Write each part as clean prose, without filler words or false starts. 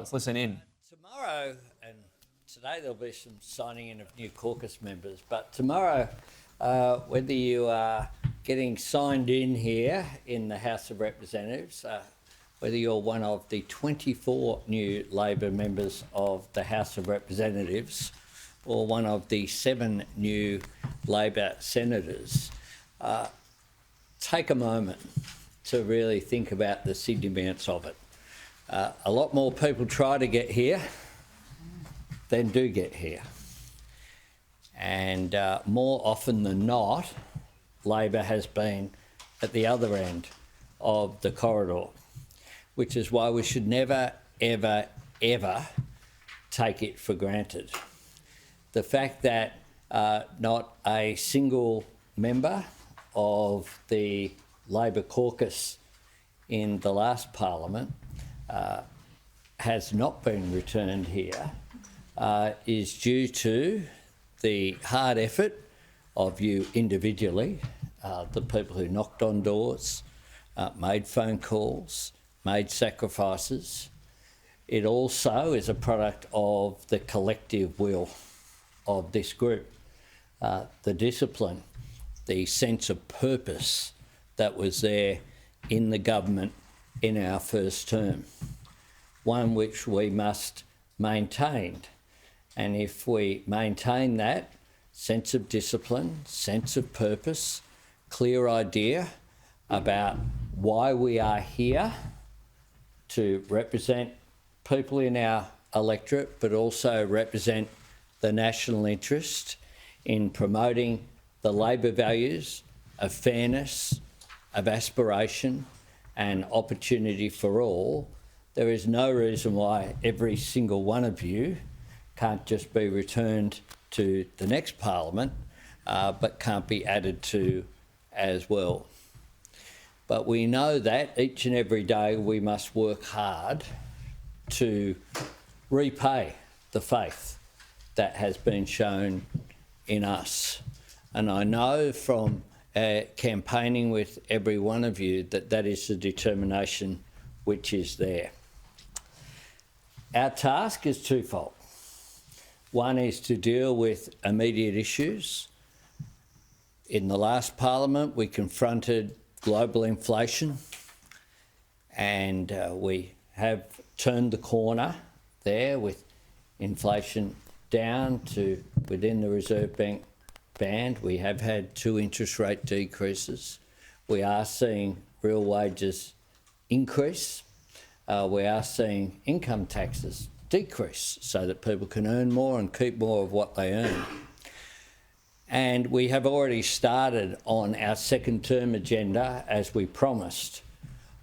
Let's listen in. Tomorrow, and today there'll be some signing in of new caucus members, but tomorrow, whether you are getting signed in here in the House of Representatives, whether you're one of the 24 new Labor members of the House of Representatives or one of the 7 new Labor senators, take a moment to really think about the significance of it. A lot more people try to get here than do get here. And more often than not, Labor has been at the other end of the corridor, which is why we should never, ever, ever take it for granted. The fact that not a single member of the Labor caucus in the last Parliament has not been returned here is due to the hard effort of you individually, the people who knocked on doors, made phone calls, made sacrifices. It also is a product of the collective will of this group, the discipline, the sense of purpose that was there in the government in our first term, one which we must maintain. And if we maintain that sense of discipline, sense of purpose, clear idea about why we are here to represent people in our electorate, but also represent the national interest in promoting the Labor values of fairness, of aspiration and opportunity for all, there is no reason why every single one of you can't just be returned to the next Parliament, but can't be added to as well. But we know that each and every day we must work hard to repay the faith that has been shown in us. And I know from campaigning with every one of you that is the determination which is there. Our task is twofold. One is to deal with immediate issues. In the last Parliament, we confronted global inflation, and we have turned the corner there with inflation down to within the Reserve Bank band. We have had 2 interest rate decreases. We are seeing real wages increase. We are seeing income taxes decrease so that people can earn more and keep more of what they earn. And we have already started on our second term agenda, as we promised,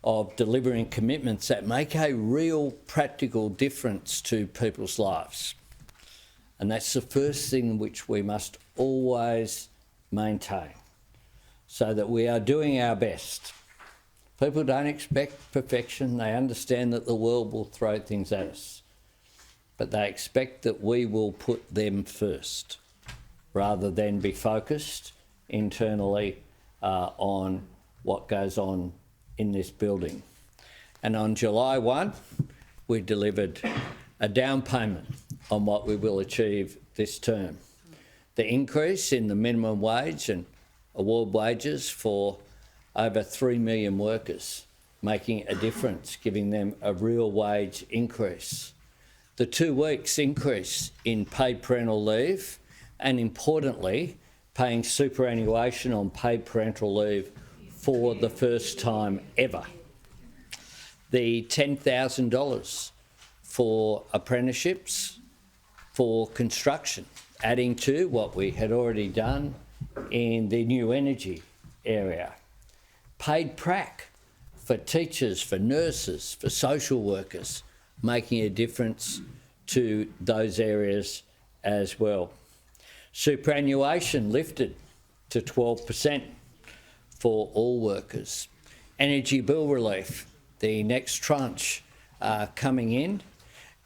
of delivering commitments that make a real practical difference to people's lives. And that's the first thing which we must always maintain, so that we are doing our best. People don't expect perfection. They understand that the world will throw things at us, but they expect that we will put them first, rather than be focused internally on what goes on in this building. And on July 1, we delivered a down payment on what we will achieve this term. The increase in the minimum wage and award wages for over 3 million workers, making a difference, giving them a real wage increase. The 2 weeks increase in paid parental leave, and importantly, paying superannuation on paid parental leave for the first time ever. The $10,000 for apprenticeships for construction, adding to what we had already done in the new energy area. Paid prac for teachers, for nurses, for social workers, making a difference to those areas as well. Superannuation lifted to 12% for all workers. Energy bill relief, the next tranche coming in,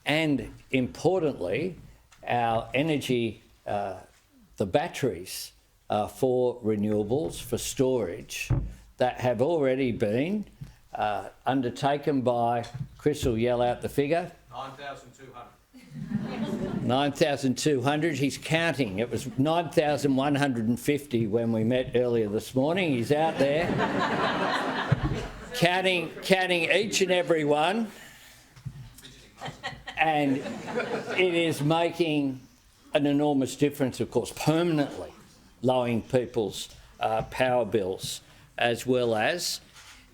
and importantly, our energy, the batteries for renewables, for storage, that have already been undertaken by, Chris will yell out the figure, 9,200. 9,200. He's counting. It was 9,150 when we met earlier this morning. He's out there counting each and every one, and it is making an enormous difference, of course, permanently lowering people's power bills, as well as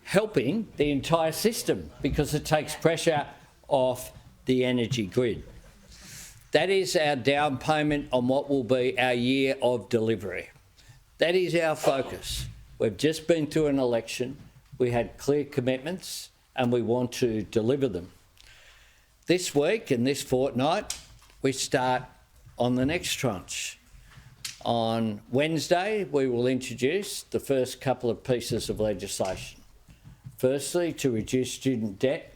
helping the entire system because it takes pressure off the energy grid. That is our down payment on what will be our year of delivery. That is our focus. We've just been through an election. We had clear commitments and we want to deliver them. This week and this fortnight, we start on the next tranche. On Wednesday, we will introduce the first couple of pieces of legislation. Firstly, to reduce student debt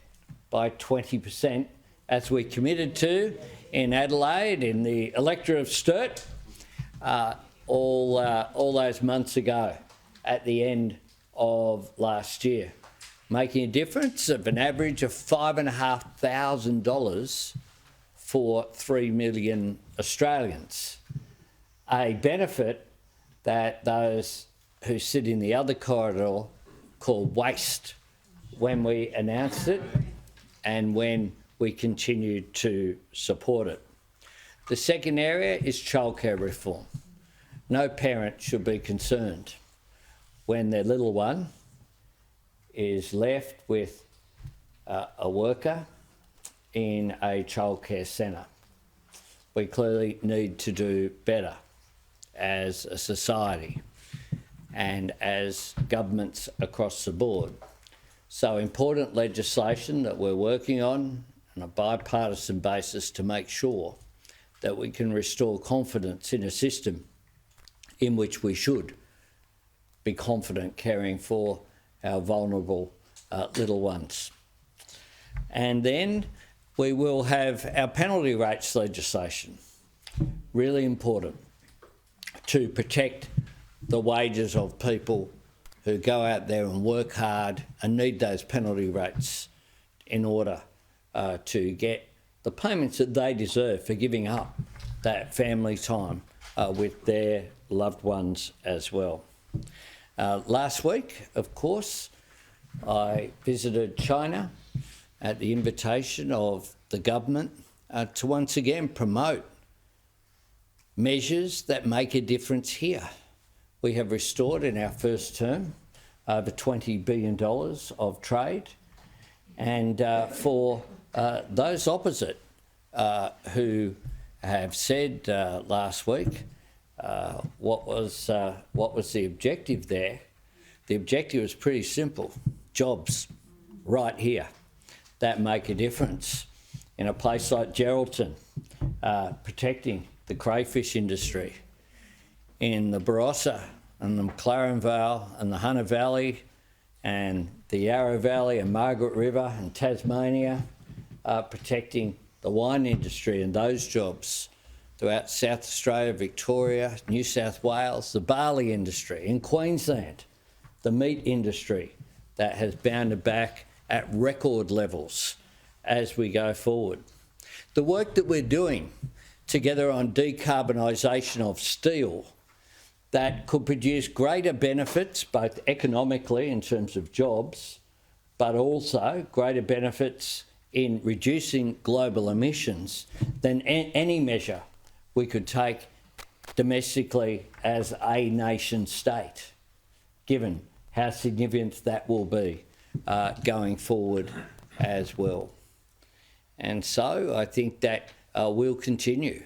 by 20%, as we committed to in Adelaide, in the electorate of Sturt, all those months ago at the end of last year, making a difference of an average of $5,500 for 3 million Australians. A benefit that those who sit in the other corridor called waste when we announced it and when we continued to support it. The second area is childcare reform. No parent should be concerned when their little one is left with a worker in a childcare centre. We clearly need to do better as a society and as governments across the board. So important legislation that we're working on a bipartisan basis to make sure that we can restore confidence in a system in which we should be confident caring for our vulnerable little ones. And then we will have our penalty rates legislation, really important to protect the wages of people who go out there and work hard and need those penalty rates in order to get the payments that they deserve for giving up that family time with their loved ones as well. Last week, of course, I visited China at the invitation of the government to once again promote measures that make a difference here. We have restored in our first term over $20 billion of trade, and for those opposite who have said last week what was the objective there, the objective was pretty simple: jobs right here that make a difference in a place like Geraldton, protecting the crayfish industry, in the Barossa and the McLaren Vale and the Hunter Valley and the Yarra Valley and Margaret River and Tasmania, protecting the wine industry and those jobs throughout South Australia, Victoria, New South Wales, the barley industry in Queensland, the meat industry that has bounded back at record levels as we go forward. The work that we're doing together on decarbonisation of steel that could produce greater benefits, both economically in terms of jobs, but also greater benefits in reducing global emissions than any measure we could take domestically as a nation state, given how significant that will be going forward as well. And so I think that we'll continue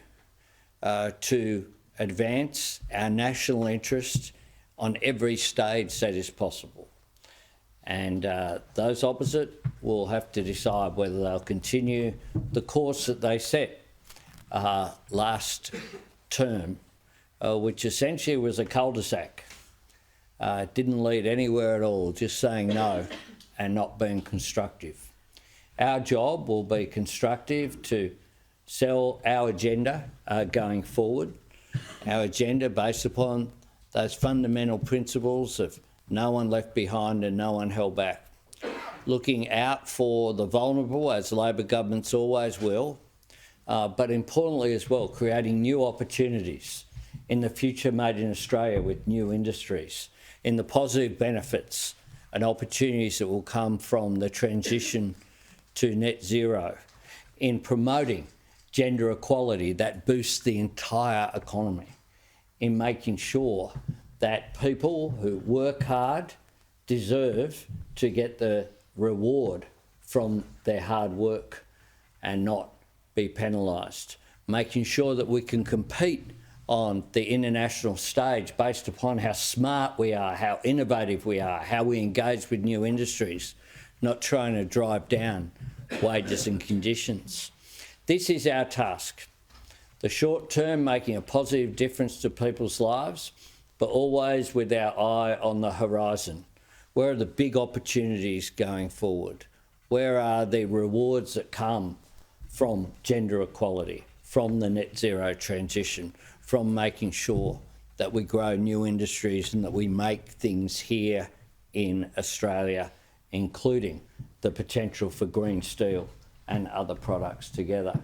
to advance our national interest on every stage that is possible. And those opposite will have to decide whether they'll continue the course that they set last term, which essentially was a cul-de-sac. Didn't lead anywhere at all, just saying no and not being constructive. Our job will be constructive to sell our agenda going forward, our agenda based upon those fundamental principles of no one left behind and no one held back. looking out for the vulnerable, as Labor governments always will, but importantly as well, creating new opportunities in the future made in Australia with new industries, in the positive benefits and opportunities that will come from the transition to net zero, in promoting gender equality that boosts the entire economy, in making sure that people who work hard deserve to get the reward from their hard work and not be penalised, making sure that we can compete on the international stage based upon how smart we are, how innovative we are, how we engage with new industries, not trying to drive down wages and conditions. This is our task. The short term, making a positive difference to people's lives, but always with our eye on the horizon. Where are the big opportunities going forward? Where are the rewards that come from gender equality, from the net zero transition, from making sure that we grow new industries and that we make things here in Australia, including the potential for green steel and other products together.